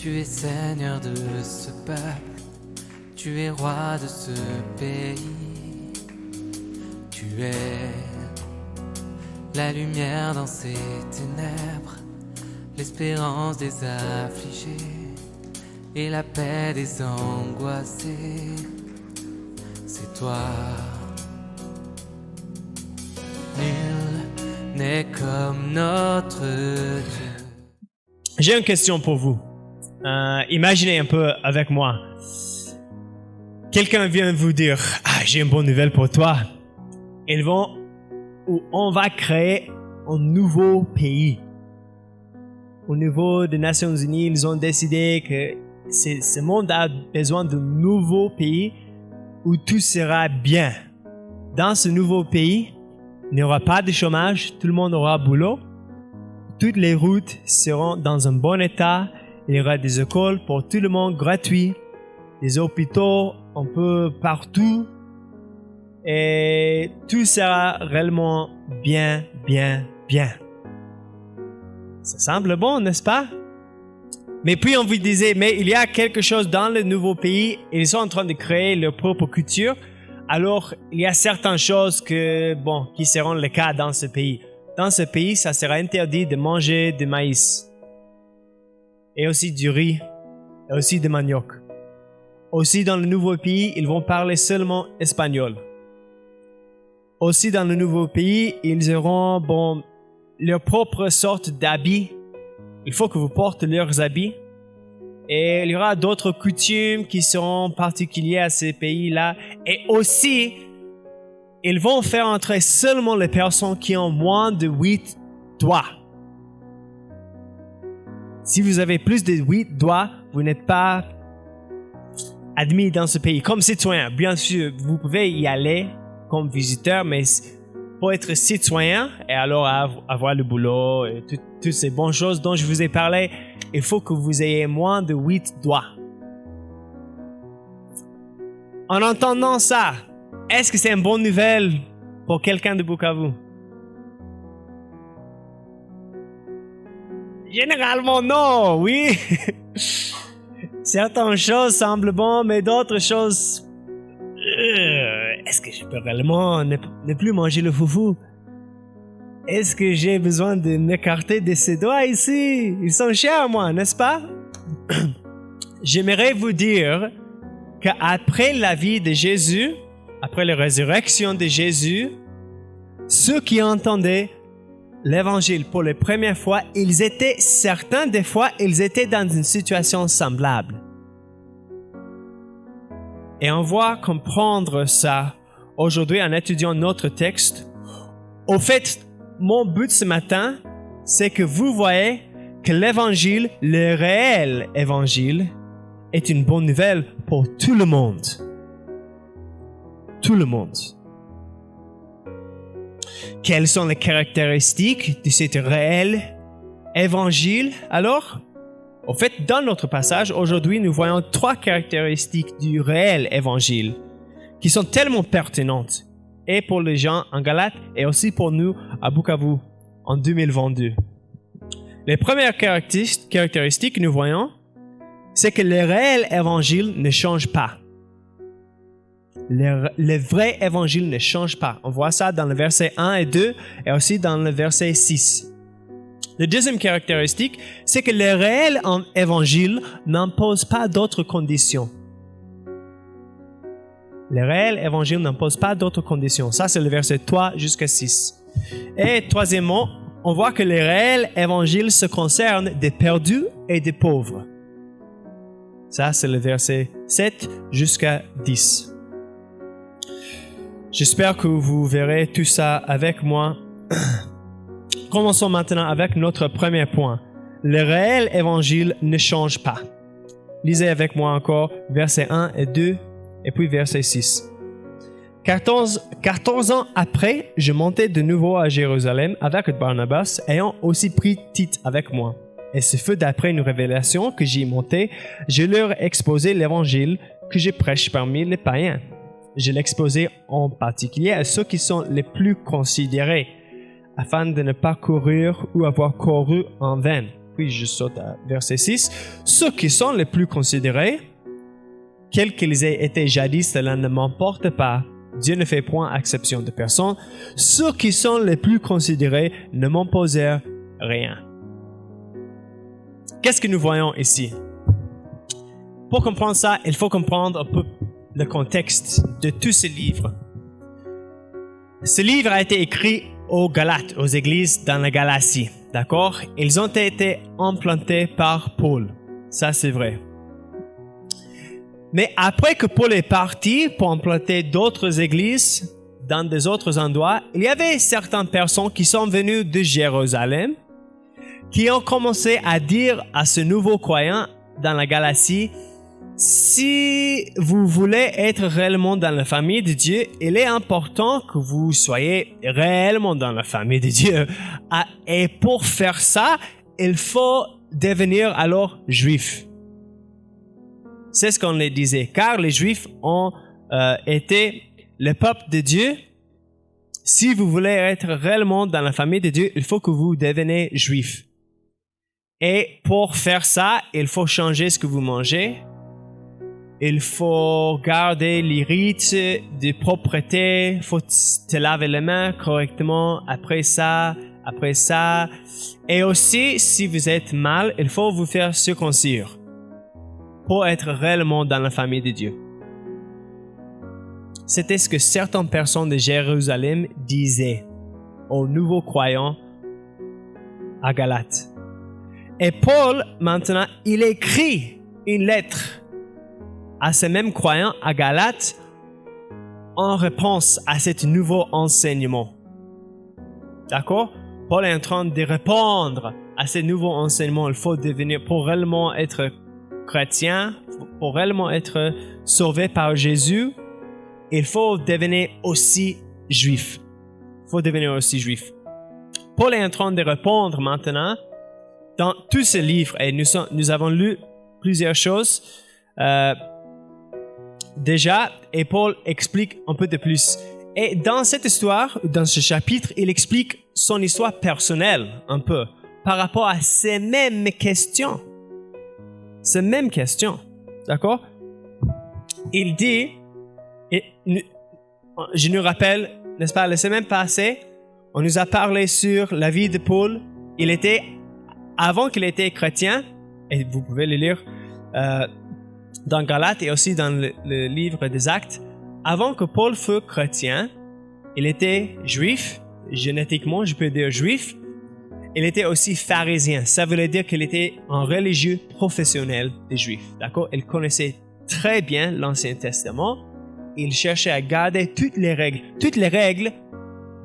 Tu es Seigneur de ce peuple, tu es roi de ce pays. Tu es la lumière dans ces ténèbres, l'espérance des affligés et la paix des angoissés. C'est toi. Nul n'est comme notre Dieu. J'ai une question pour vous. Imaginez un peu avec moi. Quelqu'un vient vous dire « Ah, j'ai une bonne nouvelle pour toi. » On va créer un nouveau pays. Au niveau des Nations Unies, ils ont décidé que ce monde a besoin d'un nouveau pays où tout sera bien. Dans ce nouveau pays, il n'y aura pas de chômage, tout le monde aura boulot. Toutes les routes seront dans un bon état. Il y aura des écoles pour tout le monde gratuits, des hôpitaux un peu partout. Et tout sera réellement bien. Ça semble bon, n'est-ce pas? Mais puis on vous disait, mais il y a quelque chose dans le nouveau pays. Ils sont en train de créer leur propre culture. Alors, il y a certaines choses qui seront le cas dans ce pays. Dans ce pays, ça sera interdit de manger du maïs. Et aussi du riz. Et aussi du manioc. Aussi, dans le nouveau pays, ils vont parler seulement espagnol. Aussi, dans le nouveau pays, ils auront, leur propre sorte d'habits. Il faut que vous portez leurs habits. Et il y aura d'autres coutumes qui seront particulières à ces pays-là. Et aussi, ils vont faire entrer seulement les personnes qui ont moins de 8 doigts. Si vous avez plus de 8 doigts, vous n'êtes pas admis dans ce pays. Comme citoyen, bien sûr, vous pouvez y aller comme visiteur, mais pour être citoyen et alors avoir le boulot et toutes ces bonnes choses dont je vous ai parlé, il faut que vous ayez moins de 8 doigts. En entendant ça, est-ce que c'est une bonne nouvelle pour quelqu'un de Bukavu? Généralement non, oui. Certaines choses semblent bonnes, mais d'autres choses... Est-ce que je peux réellement ne plus manger le foufou? Est-ce que j'ai besoin de m'écarter de ces doigts ici? Ils sont chers, moi, n'est-ce pas? J'aimerais vous dire qu'après la vie de Jésus, après la résurrection de Jésus, ceux qui entendaient l'évangile pour la première fois, certains des fois, ils étaient dans une situation semblable. Et on va comprendre ça aujourd'hui en étudiant notre texte. Au fait, mon but ce matin, c'est que vous voyez que l'évangile, le réel évangile, est une bonne nouvelle pour tout le monde. Tout le monde. Quelles sont les caractéristiques de cet réel évangile alors? En fait, dans notre passage, aujourd'hui, nous voyons 3 caractéristiques du réel évangile qui sont tellement pertinentes et pour les gens en Galate et aussi pour nous à Bukavu en 2022. Les premières caractéristiques que nous voyons, c'est que le réel évangile ne change pas. Le vrai évangile ne change pas. On voit ça dans le verset 1 et 2 et aussi dans le verset 6. La deuxième caractéristique, c'est que le réel évangile n'impose pas d'autres conditions. Le réel évangile n'impose pas d'autres conditions. Ça, c'est le verset 3 jusqu'à 6. Et troisièmement, on voit que le réel évangile se concerne des perdus et des pauvres. Ça, c'est le verset 7 jusqu'à 10. J'espère que vous verrez tout ça avec moi. Commençons maintenant avec notre premier point. Le réel évangile ne change pas. Lisez avec moi encore versets 1 et 2 et puis verset 6. 14 ans après, je montais de nouveau à Jérusalem avec Barnabas, ayant aussi pris Tite avec moi. Et ce fut d'après une révélation que j'y montais, je leur exposai l'évangile que je prêche parmi les païens. Je l'exposais en particulier à ceux qui sont les plus considérés, afin de ne pas courir ou avoir couru en vain. puis je saute à verset 6. Ceux qui sont les plus considérés, quels qu'ils aient été jadis, cela ne m'emporte pas. Dieu ne fait point exception de personne. Ceux qui sont les plus considérés ne m'imposèrent rien. Qu'est-ce que nous voyons ici? Pour comprendre ça, il faut comprendre un peu le contexte de tous ces livres. Ce livre a été écrit aux Galates, aux églises dans la Galatie. D'accord? Ils ont été implantés par Paul. Ça, c'est vrai. Mais après que Paul est parti pour implanter d'autres églises dans des autres endroits, il y avait certaines personnes qui sont venues de Jérusalem, qui ont commencé à dire à ce nouveau croyant dans la Galatie, si vous voulez être réellement dans la famille de Dieu, il est important que vous soyez réellement dans la famille de Dieu. Et pour faire ça, il faut devenir alors juif. C'est ce qu'on les disait, car les Juifs ont été le peuple de Dieu. Si vous voulez être réellement dans la famille de Dieu, il faut que vous deveniez juif. Et pour faire ça, il faut changer ce que vous mangez. Il faut garder les rites de propreté. Il faut te laver les mains correctement après ça. Et aussi, si vous êtes mal, il faut vous faire circoncire pour être réellement dans la famille de Dieu. C'était ce que certaines personnes de Jérusalem disaient aux nouveaux croyants à Galates. Et Paul, maintenant, il écrit une lettre à ces mêmes croyants à Galates en réponse à ce nouveau enseignement. D'accord? Paul est en train de répondre à ce nouveau enseignement. Il faut devenir, pour réellement être chrétien, pour réellement être sauvé par Jésus, il faut devenir aussi juif. Il faut devenir aussi juif. Paul est en train de répondre maintenant dans tous ces livres, et nous avons lu plusieurs choses déjà, et Paul explique un peu de plus. Et dans cette histoire, dans ce chapitre, il explique son histoire personnelle un peu par rapport à ces mêmes questions. Ces mêmes questions. D'accord? Il dit, et je nous rappelle, n'est-ce pas, la semaine passée, on nous a parlé sur la vie de Paul. Il était, avant qu'il était chrétien, et vous pouvez le lire dans Galates et aussi dans le livre des Actes, avant que Paul fût chrétien, il était juif, génétiquement, je peux dire juif. Il était aussi pharisien. Ça voulait dire qu'il était un religieux professionnel des Juifs. D'accord? Il connaissait très bien l'Ancien Testament. Il cherchait à garder toutes les règles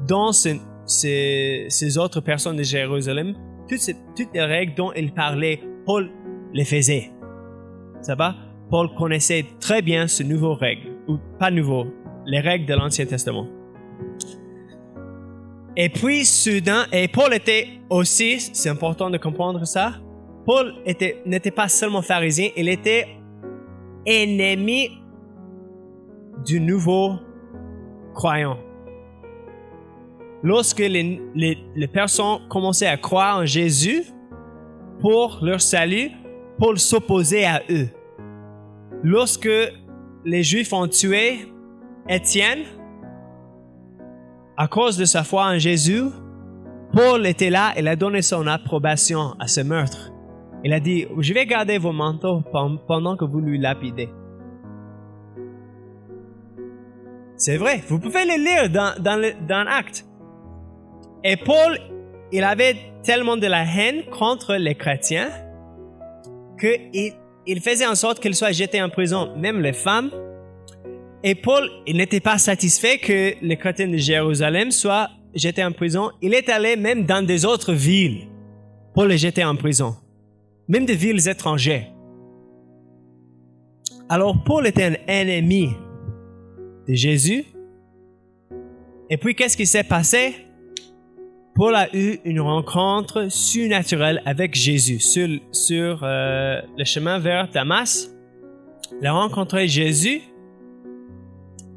dont ces autres personnes de Jérusalem, toutes les règles dont il parlait, Paul les faisait. Ça va? Paul connaissait très bien ces nouvelles règles, ou pas nouveaux, les règles de l'Ancien Testament. Et puis, soudain, et Paul était aussi, c'est important de comprendre ça, Paul n'était pas seulement pharisien, il était ennemi du nouveau croyant. Lorsque les personnes commençaient à croire en Jésus pour leur salut, Paul s'opposait à eux. Lorsque les Juifs ont tué Étienne, à cause de sa foi en Jésus, Paul était là, il a donné son approbation à ce meurtre. Il a dit, je vais garder vos manteaux pendant que vous lui lapidez. C'est vrai, vous pouvez le lire dans l'Acte. Et Paul, il avait tellement de la haine contre les chrétiens qu'il faisait en sorte qu'ils soient jetés en prison, même les femmes. Et Paul, il n'était pas satisfait que les chrétiens de Jérusalem soient jetés en prison. Il est allé même dans des autres villes pour les jeter en prison, même des villes étrangères. Alors Paul était un ennemi de Jésus. Et puis qu'est-ce qui s'est passé? Paul a eu une rencontre surnaturelle avec Jésus sur le chemin vers Damas. Il a rencontré Jésus.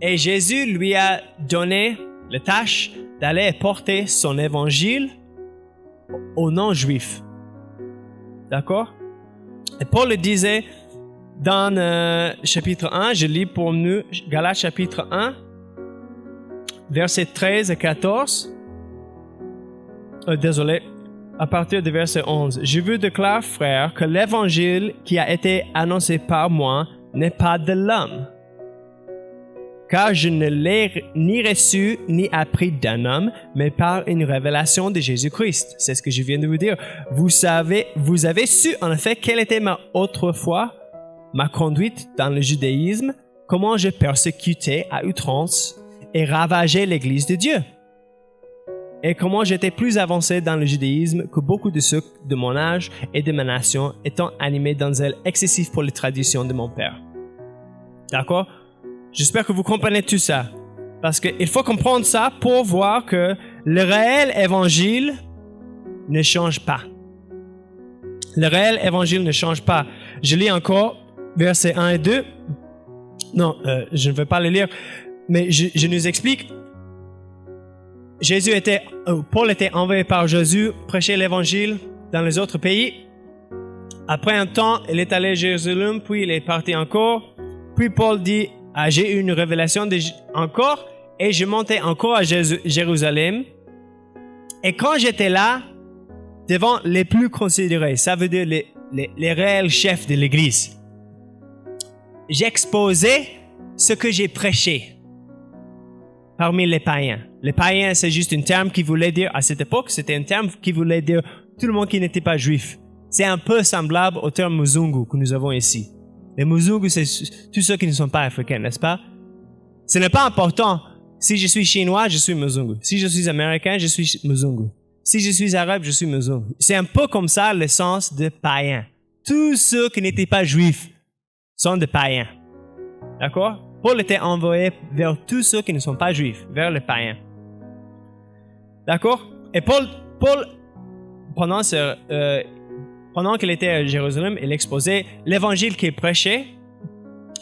Et Jésus lui a donné la tâche d'aller porter son évangile aux non-juifs. D'accord? Et Paul le disait dans chapitre 1, je lis pour nous Galates chapitre 1, versets 13 et 14. Désolé, à partir du verset 11. Je vous déclare, frères, que l'évangile qui a été annoncé par moi n'est pas de l'homme. Car je ne l'ai ni reçu ni appris d'un homme, mais par une révélation de Jésus-Christ. C'est ce que je viens de vous dire. Vous avez su en effet quelle était ma autrefois, ma conduite dans le judaïsme, comment je persécutais à outrance et ravageais l'Église de Dieu. Et comment j'étais plus avancé dans le judaïsme que beaucoup de ceux de mon âge et de ma nation, étant animés d'un zèle excessif pour les traditions de mon père. D'accord? J'espère que vous comprenez tout ça. Parce qu'il faut comprendre ça pour voir que le réel évangile ne change pas. Le réel évangile ne change pas. Je lis encore versets 1 et 2. Non, je ne vais pas les lire, mais je nous explique. Paul était envoyé par Jésus prêcher l'évangile dans les autres pays. Après un temps, il est allé à Jérusalem, puis il est parti encore. Puis Paul dit, j'ai eu une révélation encore, et je montais encore à Jérusalem. Et quand j'étais là, devant les plus considérés, ça veut dire les réels chefs de l'Église, j'exposais ce que j'ai prêché parmi les païens. Les païens, c'est juste un terme qui voulait dire, à cette époque, c'était un terme qui voulait dire tout le monde qui n'était pas juif. C'est un peu semblable au terme Muzungu que nous avons ici. Les Muzungu, c'est tous ceux qui ne sont pas africains, n'est-ce pas? Ce n'est pas important. Si je suis chinois, je suis Muzungu. Si je suis américain, je suis Muzungu. Si je suis arabe, je suis Muzungu. C'est un peu comme ça le sens de païen. Tous ceux qui n'étaient pas juifs sont des païens. D'accord? Paul était envoyé vers tous ceux qui ne sont pas juifs, vers les païens. D'accord? Et Paul pendant qu'il était à Jérusalem, il exposait l'évangile qu'il prêchait.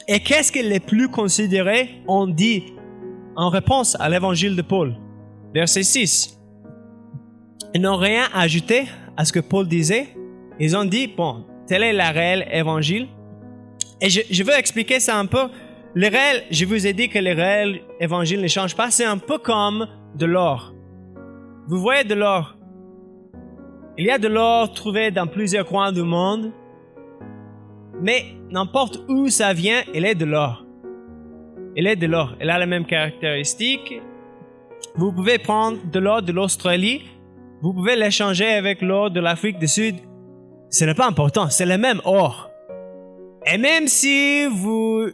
Et qu'est-ce que les plus considérés ont dit en réponse à l'évangile de Paul? Verset 6. Ils n'ont rien ajouté à ce que Paul disait. Ils ont dit, bon, tel est le réel évangile. Et je veux expliquer ça un peu. Je vous ai dit que le réel évangile ne change pas. C'est un peu comme de l'or. Vous voyez de l'or. Il y a de l'or trouvé dans plusieurs coins du monde. Mais n'importe où ça vient, il est de l'or. Il est de l'or. Il a les mêmes caractéristiques. Vous pouvez prendre de l'or de l'Australie. Vous pouvez l'échanger avec l'or de l'Afrique du Sud. Ce n'est pas important. C'est le même or. Et même si vous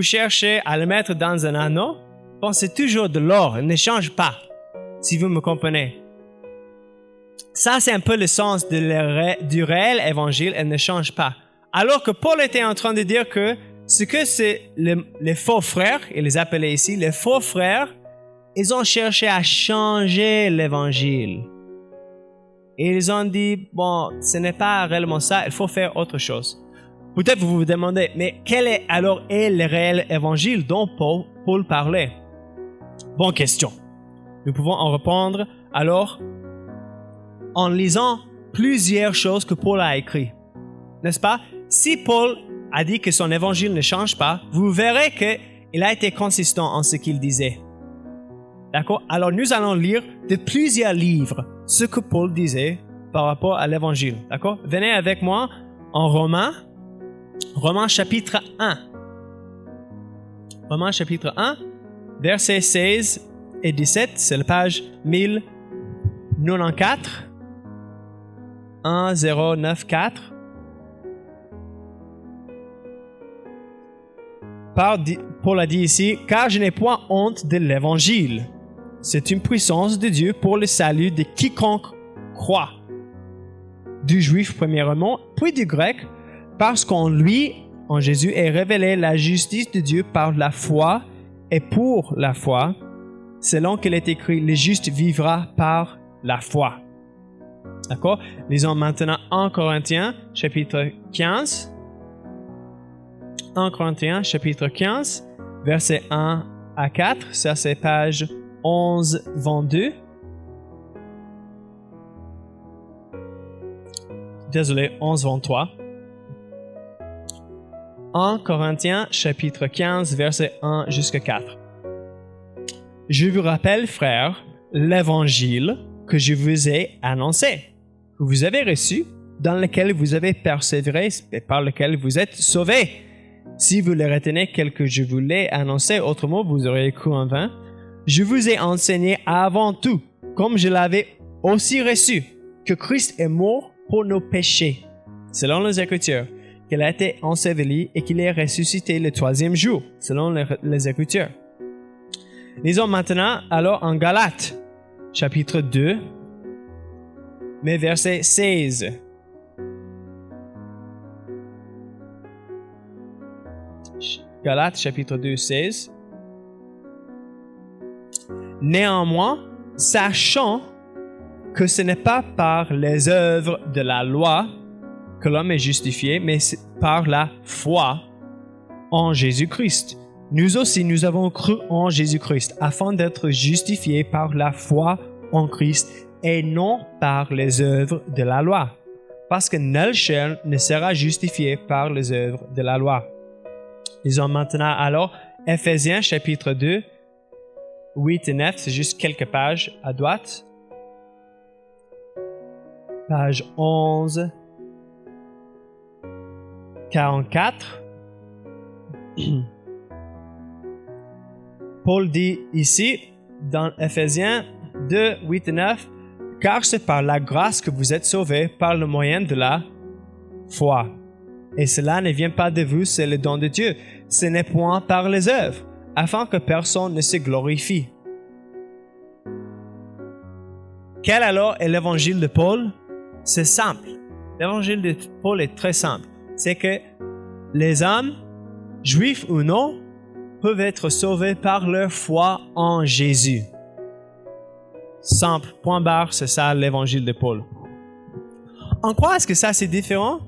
cherchez à le mettre dans un anneau, bon, c'est toujours de l'or. Il ne change pas. Si vous me comprenez. Ça, c'est un peu le sens du réel évangile. Elle ne change pas. Alors que Paul était en train de dire que ce que c'est les faux frères, il les appelait ici, les faux frères, ils ont cherché à changer l'évangile. Et ils ont dit, bon, ce n'est pas réellement ça, il faut faire autre chose. Peut-être vous vous demandez, mais quel est alors le réel évangile dont Paul parlait? Bonne question. Nous pouvons en répondre alors en lisant plusieurs choses que Paul a écrites. N'est-ce pas? Si Paul a dit que son évangile ne change pas, vous verrez qu'il a été consistant en ce qu'il disait. D'accord? Alors nous allons lire de plusieurs livres ce que Paul disait par rapport à l'évangile. D'accord? Venez avec moi en Romains chapitre 1. Romains chapitre 1, versets 16 et 17, c'est la page 1094. 1094. Paul a dit ici, « Car je n'ai point honte de l'évangile. C'est une puissance de Dieu pour le salut de quiconque croit. Du juif premièrement, puis du grec, parce qu'en lui, en Jésus, est révélée la justice de Dieu par la foi et pour la foi, selon qu'il est écrit, le juste vivra par la foi. » D'accord? Lisons maintenant 1 Corinthiens, chapitre 15. 1 Corinthiens, chapitre 15, versets 1 à 4. Ça, c'est page 1122. 11, 23. 1 Corinthiens chapitre 15, verset 1 jusqu'à 4. Je vous rappelle, frères, l'évangile que je vous ai annoncé, que vous avez reçu, dans lequel vous avez persévéré et par lequel vous êtes sauvés. Si vous le retenez tel que je vous l'ai annoncé, autrement vous aurez cru en vain. Je vous ai enseigné avant tout, comme je l'avais aussi reçu, que Christ est mort pour nos péchés, selon les Écritures, qu'il a été enseveli et qu'il est ressuscité le troisième jour, selon les Écritures. Lisons maintenant alors en Galates, chapitre 2, mais verset 16. Galates, chapitre 2, 16. Néanmoins, sachant que ce n'est pas par les œuvres de la loi que l'homme est justifié, mais par la foi en Jésus-Christ. Nous aussi, nous avons cru en Jésus-Christ afin d'être justifiés par la foi en Christ et non par les œuvres de la loi, parce que nul chair ne sera justifié par les œuvres de la loi. Lisons maintenant alors Ephésiens chapitre 2, 8 et 9, c'est juste quelques pages à droite. Page 11, 44. Paul dit ici, dans Ephésiens 2, 8 et 9, « Car c'est par la grâce que vous êtes sauvés par le moyen de la foi. Et cela ne vient pas de vous, c'est le don de Dieu. Ce n'est point par les œuvres, afin que personne ne se glorifie. » Quel alors est l'évangile de Paul? C'est simple. L'évangile de Paul est très simple. C'est que les hommes, juifs ou non, peuvent être sauvés par leur foi en Jésus. Simple, point barre, c'est ça l'évangile de Paul. En quoi est-ce que ça c'est différent?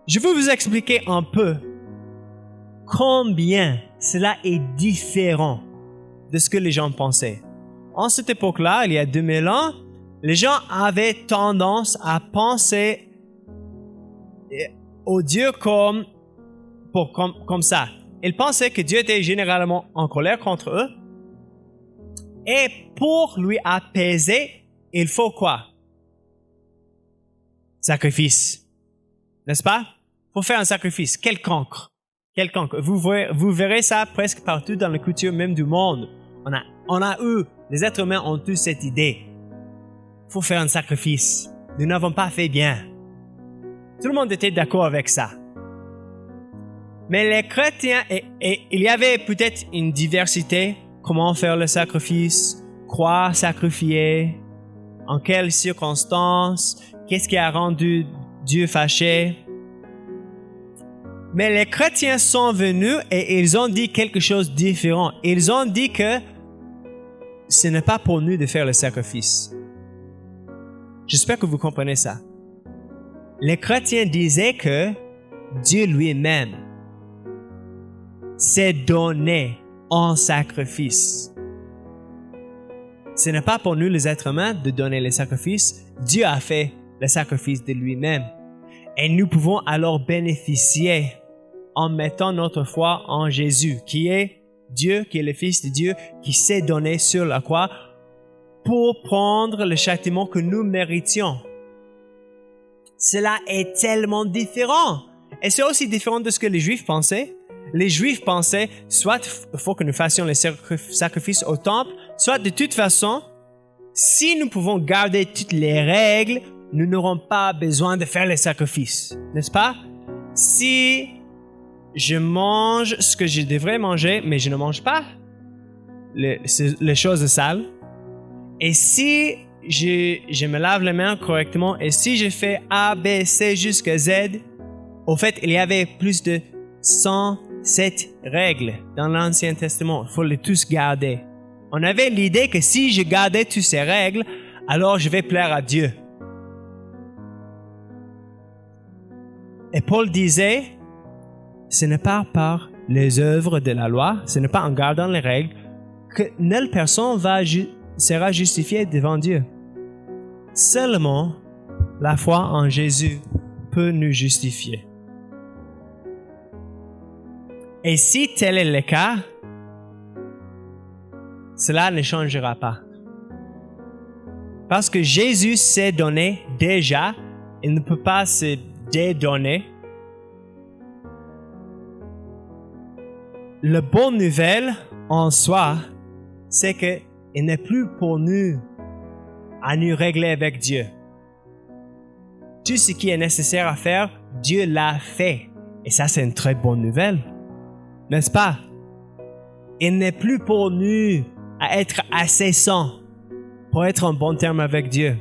Je vais vous expliquer un peu combien cela est différent de ce que les gens pensaient. En cette époque-là, il y a 2000 ans, les gens avaient tendance à penser au Dieu comme ça. Ils pensaient que Dieu était généralement en colère contre eux. Et pour lui apaiser, il faut quoi? Sacrifice. N'est-ce pas? Il faut faire un sacrifice quelconque. Vous verrez ça presque partout dans la culture même du monde. Les êtres humains ont tous cette idée. Il faut faire un sacrifice. Nous n'avons pas fait bien. Tout le monde était d'accord avec ça. Mais les chrétiens, il y avait peut-être une diversité. Comment faire le sacrifice? Quoi sacrifier? En quelles circonstances? Qu'est-ce qui a rendu Dieu fâché? Mais les chrétiens sont venus et ils ont dit quelque chose de différent. Ils ont dit que ce n'est pas pour nous de faire le sacrifice. J'espère que vous comprenez ça. Les chrétiens disaient que Dieu lui-même s'est donné en sacrifice. Ce n'est pas pour nous les êtres humains de donner les sacrifices. Dieu a fait le sacrifice de lui-même. Et nous pouvons alors bénéficier en mettant notre foi en Jésus, qui est Dieu, qui est le Fils de Dieu, qui s'est donné sur la croix pour prendre le châtiment que nous méritions. Cela est tellement différent. Et c'est aussi différent de ce que les Juifs pensaient. Les Juifs pensaient, soit il faut que nous fassions les sacrifices au temple, soit de toute façon, si nous pouvons garder toutes les règles, nous n'aurons pas besoin de faire les sacrifices. N'est-ce pas? Si je mange ce que je devrais manger, mais je ne mange pas les choses sales, et si je me lave les mains correctement, et si je fais A, B, C jusqu'à Z, au fait, il y avait plus de 107 règles dans l'Ancien Testament. Il faut les tous garder. On avait l'idée que si je gardais toutes ces règles, alors je vais plaire à Dieu. Et Paul disait, ce n'est pas par les œuvres de la loi, ce n'est pas en gardant les règles que nulle personne sera justifiée devant Dieu. Seulement la foi en Jésus peut nous justifier. Et si tel est le cas, cela ne changera pas. Parce que Jésus s'est donné déjà, il ne peut pas se dédonner. La bonne nouvelle en soi, c'est qu'il n'est plus pour nous à nous régler avec Dieu. Tout ce qui est nécessaire à faire, Dieu l'a fait. Et ça, c'est une très bonne nouvelle. N'est-ce pas? Il n'est plus pour nous à être assez saints pour être en bon terme avec Dieu.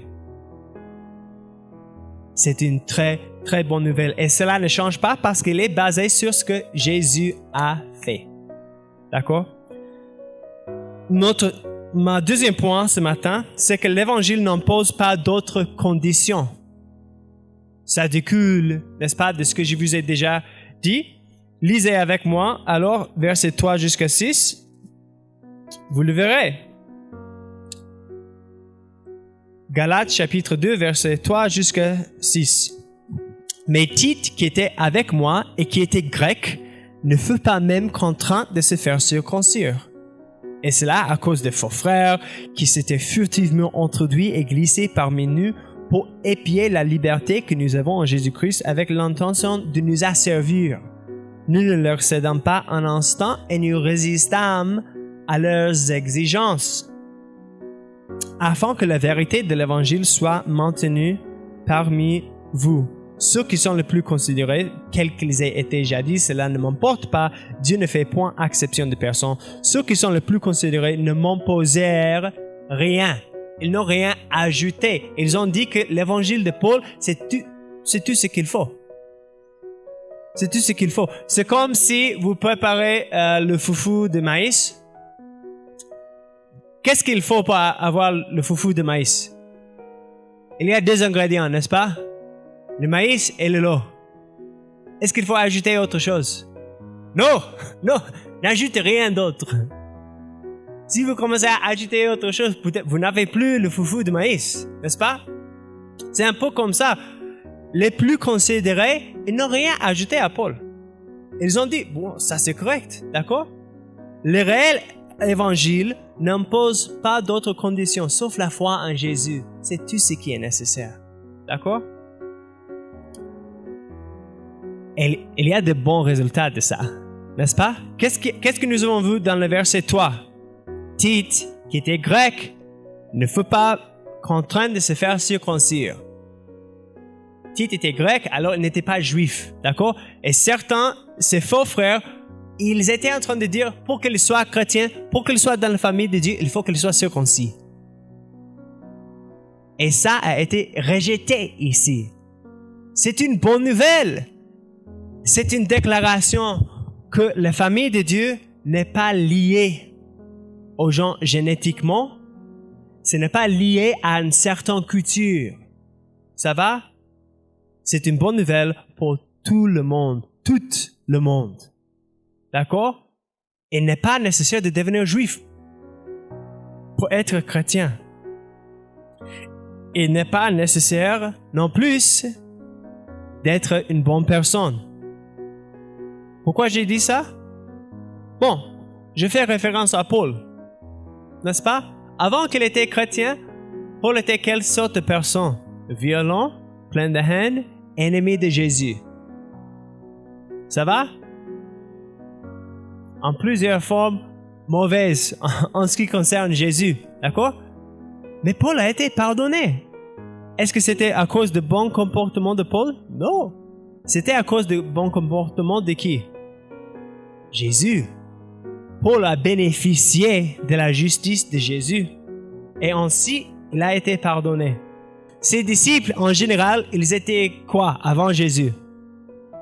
C'est une très, très bonne nouvelle. Et cela ne change pas parce qu'il est basé sur ce que Jésus a fait. D'accord? Ma deuxième point ce matin, c'est que l'Évangile n'impose pas d'autres conditions. Ça découle, n'est-ce pas, de ce que je vous ai déjà dit. Lisez avec moi, alors, versets 3 jusqu'à 6. Vous le verrez. Galates chapitre 2, versets 3 jusqu'à 6. Mais Tite, qui était avec moi et qui était grec, ne fut pas même contraint de se faire circoncire. Et cela à cause des faux frères qui s'étaient furtivement introduits et glissés parmi nous pour épier la liberté que nous avons en Jésus-Christ avec l'intention de nous asservir. Nous ne leur cédons pas un instant et nous résistâmes à leurs exigences, afin que la vérité de l'Évangile soit maintenue parmi vous. Ceux qui sont les plus considérés, quels qu'ils aient été jadis, cela ne m'importe pas. Dieu ne fait point exception de personne. Ceux qui sont les plus considérés ne m'imposèrent rien. Ils n'ont rien ajouté. Ils ont dit que l'Évangile de Paul, c'est tout ce qu'il faut. C'est tout ce qu'il faut. C'est comme si vous préparez le foufou de maïs. Qu'est-ce qu'il faut pour avoir le foufou de maïs? Il y a 2 ingrédients, n'est-ce pas? Le maïs et le l'eau. Est-ce qu'il faut ajouter autre chose? Non, n'ajoutez rien d'autre. Si vous commencez à ajouter autre chose, peut-être vous n'avez plus le foufou de maïs, n'est-ce pas? C'est un peu comme ça. Les plus considérés, ils n'ont rien ajouté à Paul. Ils ont dit, bon, ça c'est correct, d'accord? Le réel évangile n'impose pas d'autres conditions, sauf la foi en Jésus. C'est tout ce qui est nécessaire, d'accord? Et il y a de bons résultats de ça, n'est-ce pas? Qu'est-ce que nous avons vu dans le verset 3? Tite, qui était grec, ne fut pas contraint de se faire circoncire. Tite était grec, alors il n'était pas juif, d'accord? Et certains, ses faux frères, ils étaient en train de dire, pour qu'il soit chrétien, pour qu'il soit dans la famille de Dieu, il faut qu'il soit circoncis. Et ça a été rejeté ici. C'est une bonne nouvelle. C'est une déclaration que la famille de Dieu n'est pas liée aux gens génétiquement. Ce n'est pas lié à une certaine culture. Ça va? C'est une bonne nouvelle pour tout le monde. Tout le monde. D'accord? Il n'est pas nécessaire de devenir juif pour être chrétien. Il n'est pas nécessaire non plus d'être une bonne personne. Pourquoi j'ai dit ça? Bon, je fais référence à Paul, n'est-ce pas? Avant qu'il était chrétien, Paul était quelle sorte de personne? Violent, plein de haine, ennemi de Jésus. Ça va? En plusieurs formes mauvaises en ce qui concerne Jésus, d'accord? Mais Paul a été pardonné. Est-ce que c'était à cause de bon comportement de Paul? Non. C'était à cause de bon comportement de qui? Jésus. Paul a bénéficié de la justice de Jésus et ainsi il a été pardonné. Ses disciples en général, ils étaient quoi avant Jésus?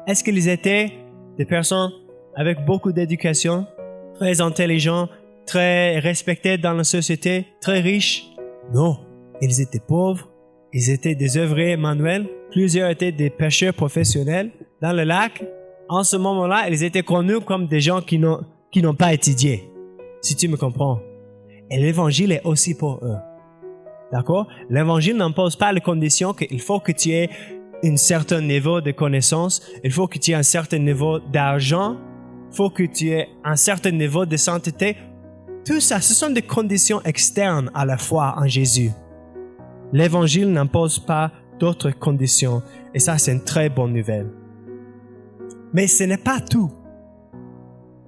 Est-ce qu'ils étaient des personnes avec beaucoup d'éducation, très intelligents, très respectés dans la société, très riches? Non, ils étaient pauvres, ils étaient des ouvriers manuels, plusieurs étaient des pêcheurs professionnels dans le lac. En ce moment-là, ils étaient connus comme des gens qui n'ont pas étudié, si tu me comprends. Et l'évangile est aussi pour eux. D'accord? L'évangile n'impose pas les conditions qu'il faut que tu aies un certain niveau de connaissance, il faut que tu aies un certain niveau d'argent, il faut que tu aies un certain niveau de sainteté. Tout ça, ce sont des conditions externes à la foi en Jésus. L'évangile n'impose pas d'autres conditions et ça, c'est une très bonne nouvelle. Mais ce n'est pas tout.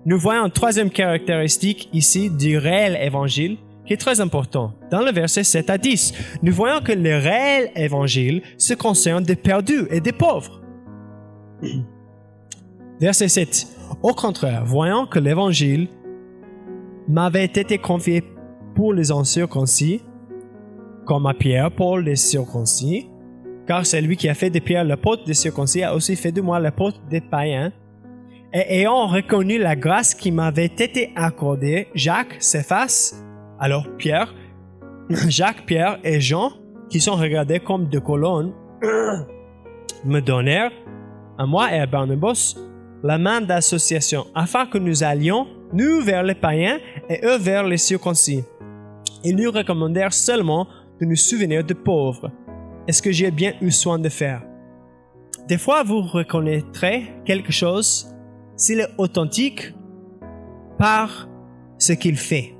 Nous voyons une troisième caractéristique ici du réel évangile qui est très important. Dans le verset 7 à 10, nous voyons que le réel évangile se concerne des perdus et des pauvres. Verset 7. Au contraire, voyant que l'évangile m'avait été confié pour les incirconcis, comme à Pierre pour les circoncis, car c'est lui qui a fait de Pierre l'apôtre des circoncis, a aussi fait de moi l'apôtre des païens. Et ayant reconnu la grâce qui m'avait été accordée, Jacques, Céphas, alors Pierre, Jacques, Pierre et Jean, qui sont regardés comme deux colonnes, me donnèrent, à moi et à Barnabas, la main d'association, afin que nous allions, nous vers les païens et eux vers les circoncis. Ils nous recommandèrent seulement de nous souvenir des pauvres. Est-ce que j'ai bien eu soin de faire? Des fois, vous reconnaîtrez quelque chose s'il est authentique par ce qu'il fait.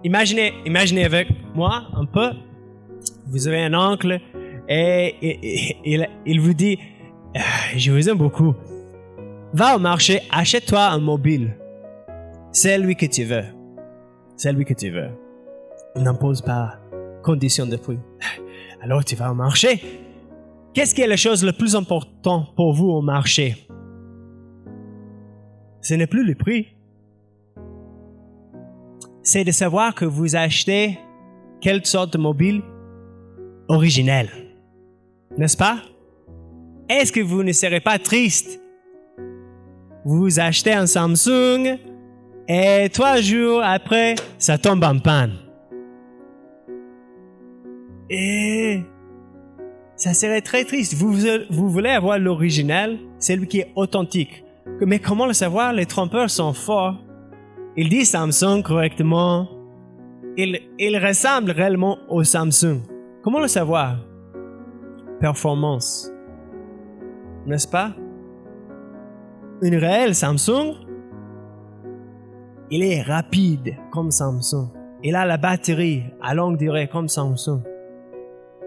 Imaginez avec moi un peu, vous avez un oncle et il vous dit « Je vous aime beaucoup. Va au marché, achète-toi un mobile. C'est lui que tu veux. C'est lui que tu veux. Il n'impose pas condition de prix. Alors tu vas au marché. Qu'est-ce qui est la chose la plus importante pour vous au marché? Ce n'est plus le prix. C'est de savoir que vous achetez quelle sorte de mobile originel. N'est-ce pas? Est-ce que vous ne serez pas triste? Vous achetez un Samsung et 3 jours après, ça tombe en panne. Et ça serait très triste. Vous voulez avoir l'original, celui qui est authentique. Mais comment le savoir? Les trompeurs sont forts. Ils disent Samsung correctement. Ils ressemblent réellement au Samsung. Comment le savoir? Performance. N'est-ce pas? Une réelle Samsung, il est rapide comme Samsung. Il a la batterie à longue durée comme Samsung.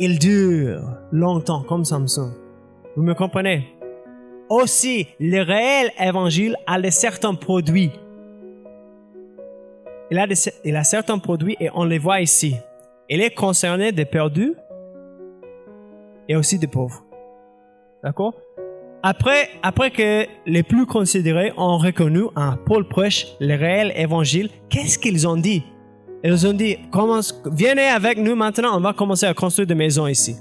Il dure longtemps comme Samsung. Vous me comprenez? Aussi, le réel évangile a de certains produits. Il a certains produits et on les voit ici. Il est concerné des perdus et aussi des pauvres. D'accord? Après que les plus considérés ont reconnu en Paul prêche le réel évangile, qu'est-ce qu'ils ont dit? Ils ont dit, venez avec nous maintenant, on va commencer à construire des maisons ici.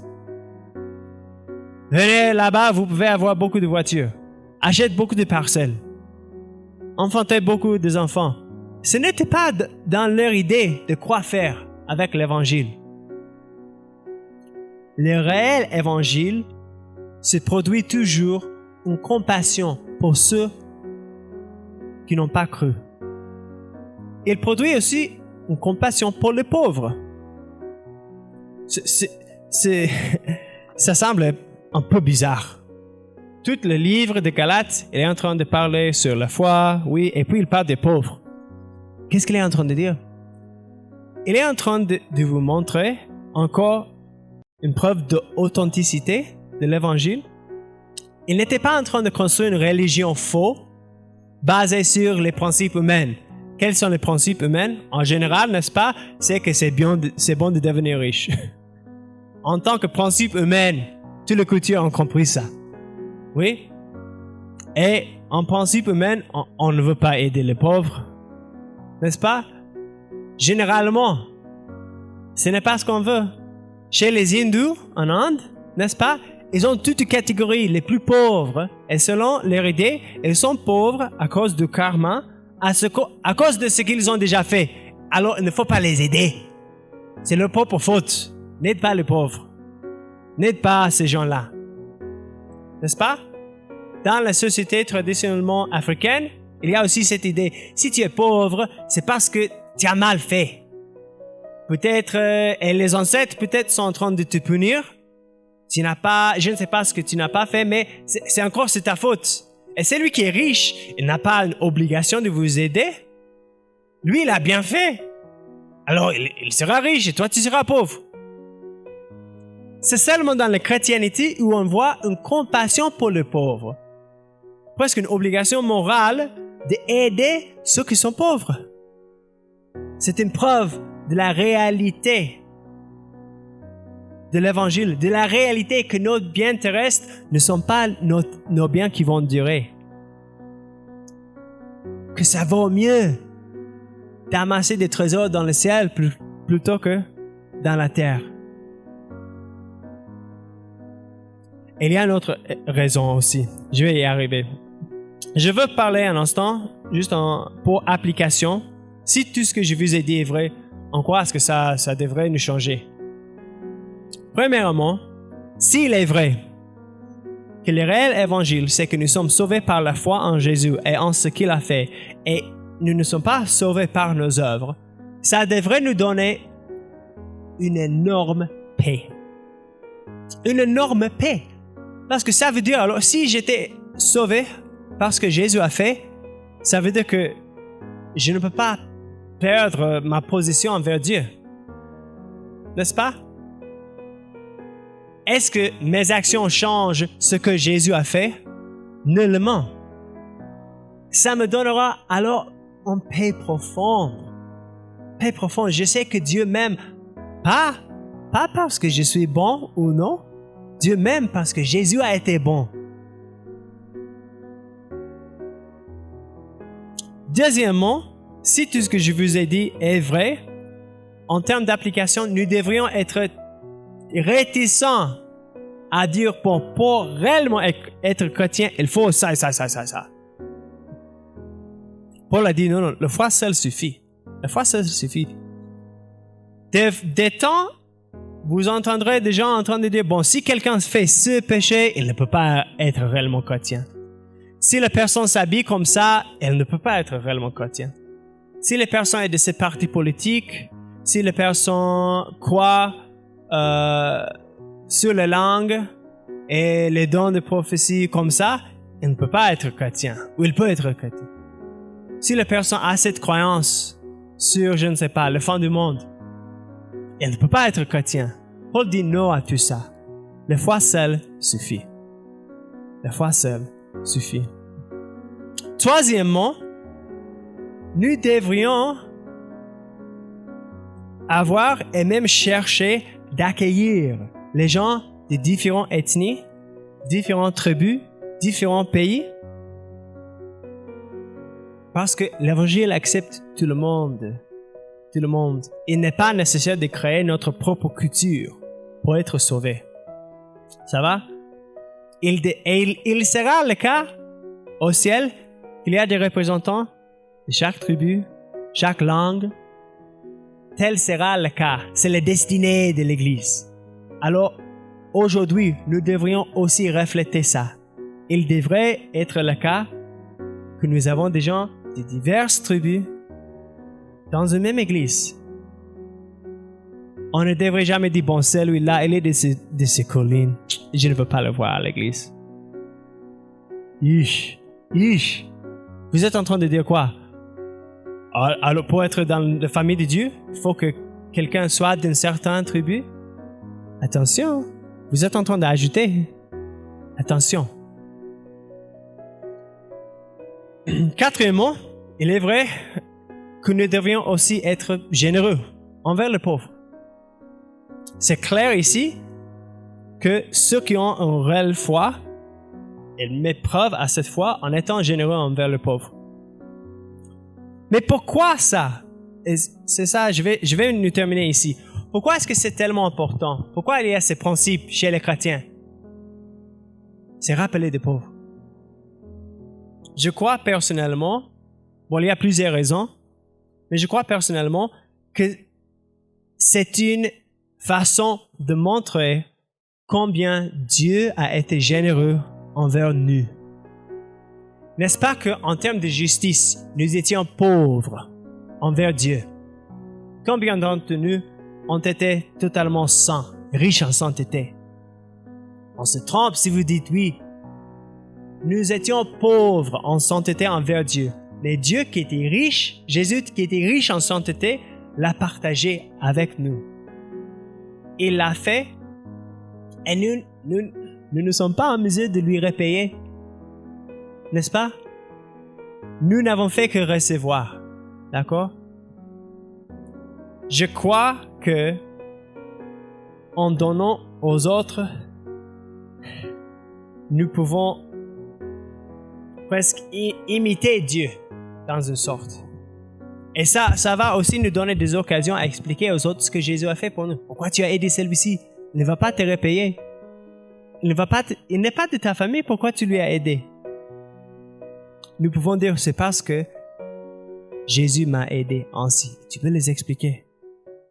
Venez là-bas, vous pouvez avoir beaucoup de voitures. Achetez beaucoup de parcelles. Enfantez beaucoup d'enfants. Ce n'était pas dans leur idée de quoi faire avec l'évangile. Le réel évangile se produit toujours une compassion pour ceux qui n'ont pas cru. Il produit aussi une compassion pour les pauvres. Ça semble un peu bizarre. Tout le livre de Galates, il est en train de parler sur la foi, oui, et puis il parle des pauvres. Qu'est-ce qu'il est en train de dire? Il est en train de vous montrer encore une preuve d'authenticité de l'évangile. Il n'était pas en train de construire une religion fausse basée sur les principes humains. Quels sont les principes humains? En général, n'est-ce pas? C'est que c'est bon de devenir riche. En tant que principe humain, tous les cultures ont compris ça. Oui? Et en principe humain, on ne veut pas aider les pauvres. N'est-ce pas? Généralement, ce n'est pas ce qu'on veut. Chez les hindous, en Inde, n'est-ce pas? Ils ont toutes les catégories les plus pauvres. Et selon leur idée, ils sont pauvres à cause du karma, à cause de ce qu'ils ont déjà fait. Alors, il ne faut pas les aider. C'est leur propre faute. N'aide pas les pauvres. N'aide pas ces gens-là. N'est-ce pas? Dans la société traditionnellement africaine, il y a aussi cette idée. Si tu es pauvre, c'est parce que tu as mal fait. peut-être, et les ancêtres peut-être sont en train de te punir. Tu n'as pas, je ne sais pas ce que tu n'as pas fait, mais c'est encore c'est ta faute. Et celui qui est riche, il n'a pas une obligation de vous aider. Lui, il a bien fait. Alors, il sera riche et toi, tu seras pauvre. C'est seulement dans la chrétienté où on voit une compassion pour les pauvres. Presque une obligation morale d'aider ceux qui sont pauvres. C'est une preuve de la réalité de l'évangile, de la réalité que nos biens terrestres ne sont pas nos biens qui vont durer. Que ça vaut mieux d'amasser des trésors dans le ciel plutôt que dans la terre. Il y a une autre raison aussi. Je vais y arriver. Je veux parler un instant, juste pour application. Si tout ce que je vous ai dit est vrai, en quoi est-ce que ça devrait nous changer? Premièrement, s'il est vrai que le réel évangile, c'est que nous sommes sauvés par la foi en Jésus et en ce qu'il a fait, et nous ne sommes pas sauvés par nos œuvres, ça devrait nous donner une énorme paix. Une énorme paix. Parce que ça veut dire, alors, si j'étais sauvé parce que Jésus a fait, ça veut dire que je ne peux pas perdre ma position envers Dieu. N'est-ce pas? Est-ce que mes actions changent ce que Jésus a fait? Nullement. Ça me donnera alors une paix profonde. Paix profonde. Je sais que Dieu m'aime. Pas parce que je suis bon ou non. Dieu m'aime parce que Jésus a été bon. Deuxièmement, si tout ce que je vous ai dit est vrai, en termes d'application, nous devrions être réticents à dire pour réellement être chrétien, il faut ça. Paul a dit non, la foi seule suffit. La foi seule suffit. Des temps, vous entendrez des gens en train de dire, bon, si quelqu'un fait ce péché, il ne peut pas être réellement chrétien. Si la personne s'habille comme ça, elle ne peut pas être réellement chrétienne. Si la personne est de ce parti politique, si la personne croit sur les langues et les dons de prophétie comme ça, elle ne peut pas être chrétien. Ou il peut être chrétien. Si la personne a cette croyance sur, je ne sais pas, le fin du monde, elle ne peut pas être chrétien. Paul dit non à tout ça. La foi seule suffit. La foi seule suffit. Troisièmement, nous devrions avoir et même chercher d'accueillir les gens de différentes ethnies, différentes tribus, différents pays, parce que l'Évangile accepte tout le monde. Tout le monde. Il n'est pas nécessaire de créer notre propre culture pour être sauvé. Ça va? Il sera le cas au ciel qu'il y a des représentants de chaque tribu, chaque langue. Tel sera le cas. C'est la destinée de l'Église. Alors, aujourd'hui, nous devrions aussi refléter ça. Il devrait être le cas que nous avons des gens de diverses tribus dans une même église. On ne devrait jamais dire, bon, celui-là, il est de ces collines. Je ne veux pas le voir à l'église. Vous êtes en train de dire quoi? Alors, pour être dans la famille de Dieu, il faut que quelqu'un soit d'une certaine tribu? Attention, vous êtes en train d'ajouter. Attention. Quatrièmement, il est vrai que nous devrions aussi être généreux envers les pauvres. C'est clair ici que ceux qui ont une réelle foi, ils mettent preuve à cette foi en étant généreux envers les pauvres. Mais pourquoi ça? Et c'est ça, je vais nous terminer ici. Pourquoi est-ce que c'est tellement important? Pourquoi il y a ces principes chez les chrétiens? C'est rappeler des pauvres. Je crois personnellement, bon, il y a plusieurs raisons, mais je crois personnellement que c'est une façon de montrer combien Dieu a été généreux envers nous. N'est-ce pas qu'en termes de justice, nous étions pauvres envers Dieu? Combien d'entre nous ont été totalement sains, riches en sainteté. On se trompe si vous dites oui. Nous étions pauvres en sainteté envers Dieu. Mais Dieu qui était riche, Jésus qui était riche en sainteté, l'a partagé avec nous. Il l'a fait et nous ne sommes pas en mesure de lui repayer. N'est-ce pas? Nous n'avons fait que recevoir. D'accord? Je crois que en donnant aux autres, nous pouvons presque imiter Dieu dans une sorte. Et ça va aussi nous donner des occasions à expliquer aux autres ce que Jésus a fait pour nous. Pourquoi tu as aidé celui-ci? Il ne va pas te repayer. Il n'est pas de ta famille, pourquoi tu lui as aidé? Nous pouvons dire c'est parce que Jésus m'a aidé ainsi. Tu peux les expliquer.